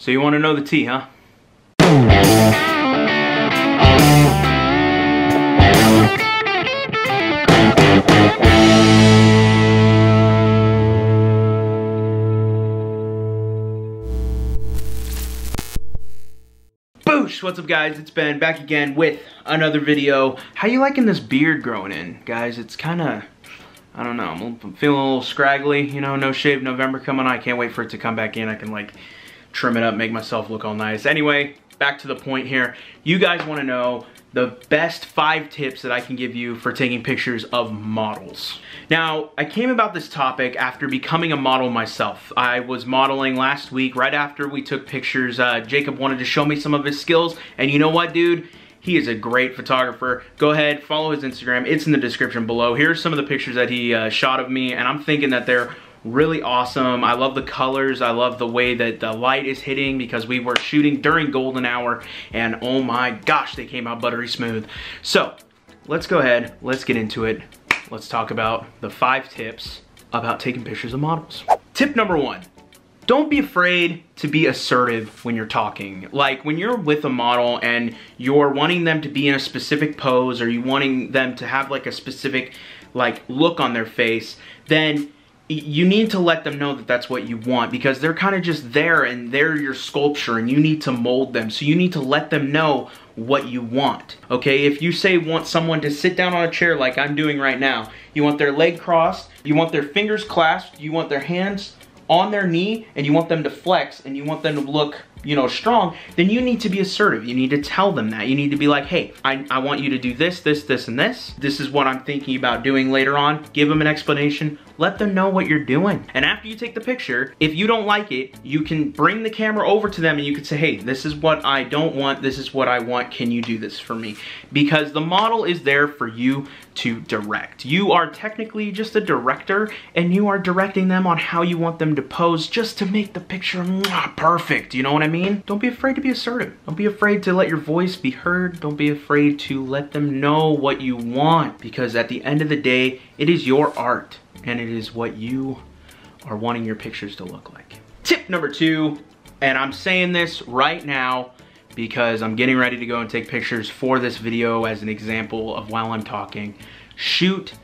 So you want to know the tea, huh? Boosh! What's up, guys? It's Ben back again with another video. How you liking this beard growing in, guys? It's kind of, I don't know, I'm feeling a little scraggly, you know, no shave November coming on. I can't wait for it to come back in. I can like trim it up, make myself look all nice. Anyway, back to the point here. You guys want to know the best 5 tips that I can give you for taking pictures of models. Now, I came about this topic after becoming a model myself. I was modeling last week, right after we took pictures. Jacob wanted to show me some of his skills, and you know what, dude? He is a great photographer. Go ahead, follow his Instagram. It's in the description below. Here's some of the pictures that he shot of me, and I'm thinking that they're really awesome. I love the colors. I love the way that the light is hitting because we were shooting during golden hour, and oh my gosh, they came out buttery smooth. So let's go ahead, let's get into it. Let's talk about the 5 tips about taking pictures of models. Tip number 1. Don't be afraid to be assertive when you're talking. Like when you're with a model and you're wanting them to be in a specific pose, or you wanting them to have like a specific like look on their face, then you need to let them know that that's what you want, because they're kind of just there and they're your sculpture and you need to mold them. So you need to let them know what you want. Okay, if you say want someone to sit down on a chair like I'm doing right now, you want their leg crossed, you want their fingers clasped, you want their hands on their knee, and you want them to flex and you want them to look, you know, strong, then you need to be assertive. You need to tell them that. You need to be like, hey, I want you to do this, this, this, and this. This is what I'm thinking about doing later on. Give them an explanation. Let them know what you're doing. And after you take the picture, if you don't like it, you can bring the camera over to them and you can say, hey, this is what I don't want. This is what I want. Can you do this for me? Because the model is there for you to direct. You are technically just a director, and you are directing them on how you want them to pose just to make the picture perfect. You know what I mean? Don't be afraid to be assertive. Don't be afraid to let your voice be heard. Don't be afraid to let them know what you want, because at the end of the day, it is your art and it is what you are wanting your pictures to look like. Tip number 2, and I'm saying this right now because I'm getting ready to go and take pictures for this video as an example of while I'm talking. Shoot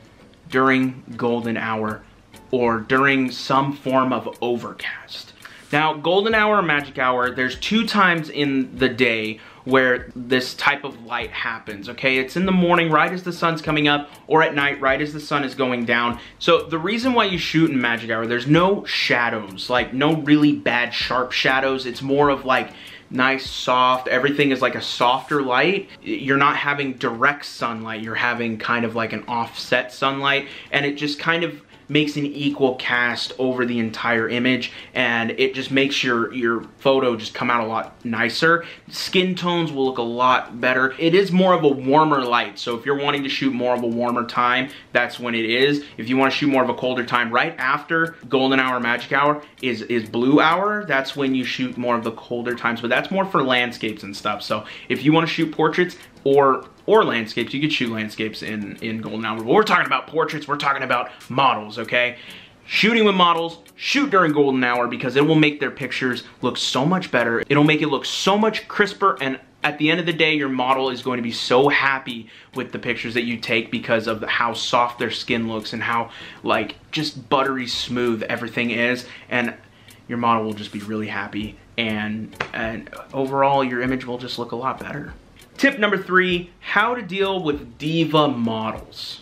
during golden hour or during some form of overcast. Now, golden hour or magic hour, there's 2 times in the day where this type of light happens, okay? It's in the morning, right as the sun's coming up, or at night, right as the sun is going down. So the reason why you shoot in magic hour, there's no shadows, like no really bad sharp shadows. It's more of like nice, soft, everything is like a softer light. You're not having direct sunlight, you're having kind of like an offset sunlight, and it just kind of makes an equal cast over the entire image, and it just makes your photo just come out a lot nicer. Skin tones will look a lot better. It is more of a warmer light, so if you're wanting to shoot more of a warmer time, that's when it is. If you want to shoot more of a colder time, right after golden hour, magic hour is blue hour. That's when you shoot more of the colder times, but that's more for landscapes and stuff. So if you want to shoot portraits or landscapes, you could shoot landscapes in golden hour. But we're talking about portraits, we're talking about models, okay? Shooting with models, shoot during golden hour, because it will make their pictures look so much better. It'll make it look so much crisper, and at the end of the day, your model is going to be so happy with the pictures that you take because of how soft their skin looks and how like just buttery smooth everything is, and your model will just be really happy, and overall your image will just look a lot better. Tip number 3, how to deal with diva models.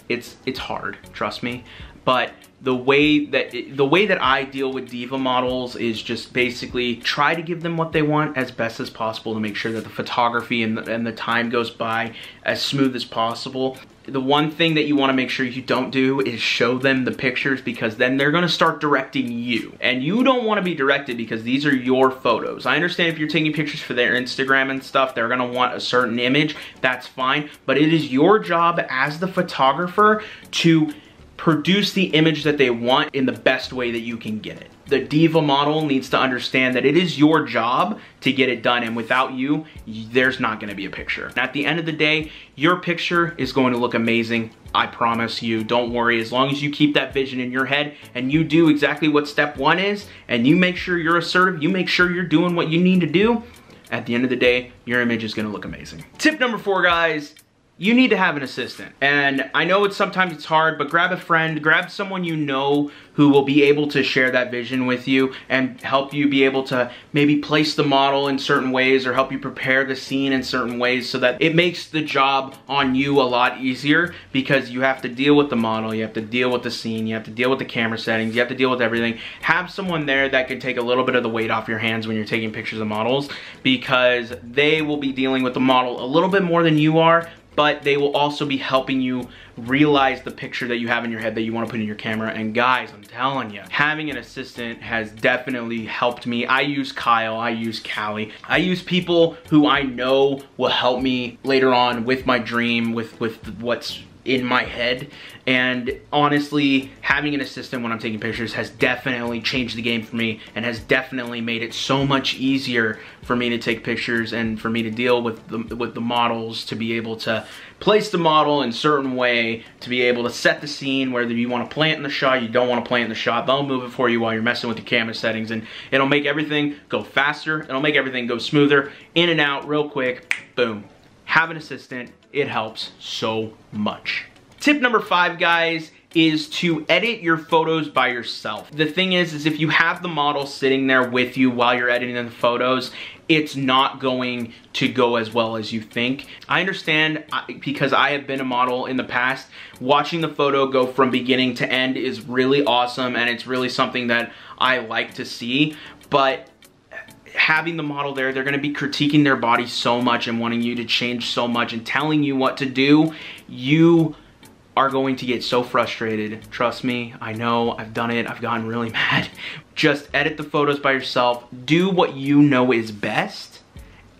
It's hard, trust me, but the way that I deal with diva models is just basically try to give them what they want as best as possible to make sure that the photography and the time goes by as smooth as possible. The one thing that you want to make sure you don't do is show them the pictures, because then they're going to start directing you. And you don't want to be directed because these are your photos. I understand if you're taking pictures for their Instagram and stuff, they're going to want a certain image. That's fine. But it is your job as the photographer to produce the image that they want in the best way that you can get it. The diva model needs to understand that it is your job to get it done, and without you, there's not gonna be a picture. And at the end of the day, your picture is going to look amazing. I promise you, don't worry. As long as you keep that vision in your head and you do exactly what step 1 is, and you make sure you're assertive, you make sure you're doing what you need to do, at the end of the day, your image is gonna look amazing. Tip number 4, guys. You need to have an assistant. And I know sometimes it's hard, but grab a friend, grab someone you know who will be able to share that vision with you and help you be able to maybe place the model in certain ways or help you prepare the scene in certain ways so that it makes the job on you a lot easier, because you have to deal with the model, you have to deal with the scene, you have to deal with the camera settings, you have to deal with everything. Have someone there that can take a little bit of the weight off your hands when you're taking pictures of models, because they will be dealing with the model a little bit more than you are, but they will also be helping you realize the picture that you have in your head that you want to put in your camera. And guys, I'm telling you, having an assistant has definitely helped me. I use Kyle, I use Callie. I use people who I know will help me later on with my dream, with what's in my head. And honestly, having an assistant when I'm taking pictures has definitely changed the game for me, and has definitely made it so much easier for me to take pictures and for me to deal with the models, to be able to place the model in a certain way, to be able to set the scene, whether you want to plant in the shot, you don't want to plant in the shot, they'll move it for you while you're messing with the camera settings, and it'll make everything go faster, it'll make everything go smoother, in and out real quick, boom. Have an assistant, it helps so much. Tip number 5, guys, is to edit your photos by yourself. The thing is if you have the model sitting there with you while you're editing the photos, it's not going to go as well as you think. I understand, because I have been a model in the past, watching the photo go from beginning to end is really awesome, and it's really something that I like to see, but having the model there, they're gonna be critiquing their body so much and wanting you to change so much and telling you what to do. You are going to get so frustrated. Trust me, I know, I've done it, I've gotten really mad. Just edit the photos by yourself, do what you know is best,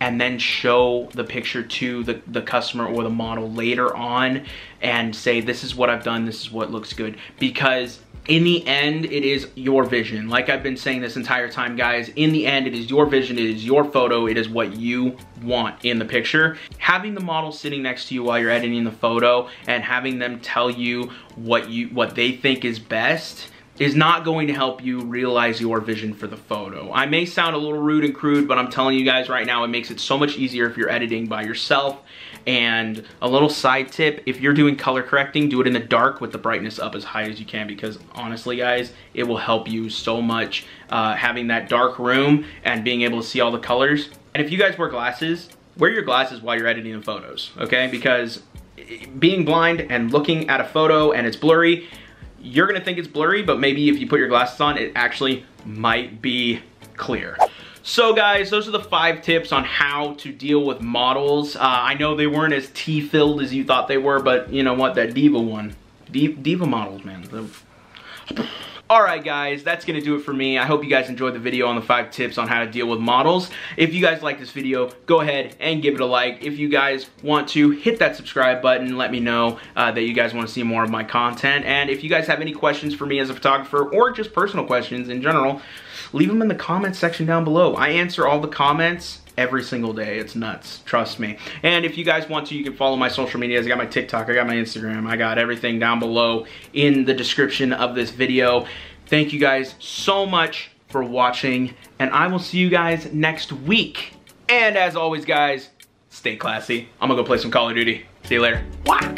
and then show the picture to the customer or the model later on and say, this is what I've done, this is what looks good. Because in the end, it is your vision. Like I've been saying this entire time, guys, in the end, it is your vision, it is your photo, it is what you want in the picture. Having the model sitting next to you while you're editing the photo and having them tell you what they think is best is not going to help you realize your vision for the photo. I may sound a little rude and crude, but I'm telling you guys right now, it makes it so much easier if you're editing by yourself. And a little side tip, if you're doing color correcting, do it in the dark with the brightness up as high as you can, because honestly, guys, it will help you so much having that dark room and being able to see all the colors. And if you guys wear glasses, wear your glasses while you're editing the photos, okay? Because being blind and looking at a photo and it's blurry, you're gonna think it's blurry, but maybe if you put your glasses on, it actually might be clear. So guys, those are the 5 tips on how to deal with models. I know they weren't as tea-filled as you thought they were, but you know what, that diva one. Diva models, man. Alright guys, that's gonna do it for me. I hope you guys enjoyed the video on the 5 tips on how to deal with models. If you guys like this video, go ahead and give it a like. If you guys want to, hit that subscribe button. Let me know that you guys want to see more of my content. And if you guys have any questions for me as a photographer, or just personal questions in general, leave them in the comments section down below. I answer all the comments every single day. It's nuts, trust me. And if you guys want to, you can follow my social medias. I got my TikTok, I got my Instagram, I got everything down below in the description of this video. Thank you guys so much for watching, and I will see you guys next week. And as always, guys, stay classy. I'm gonna go play some Call of Duty. See you later. Wow.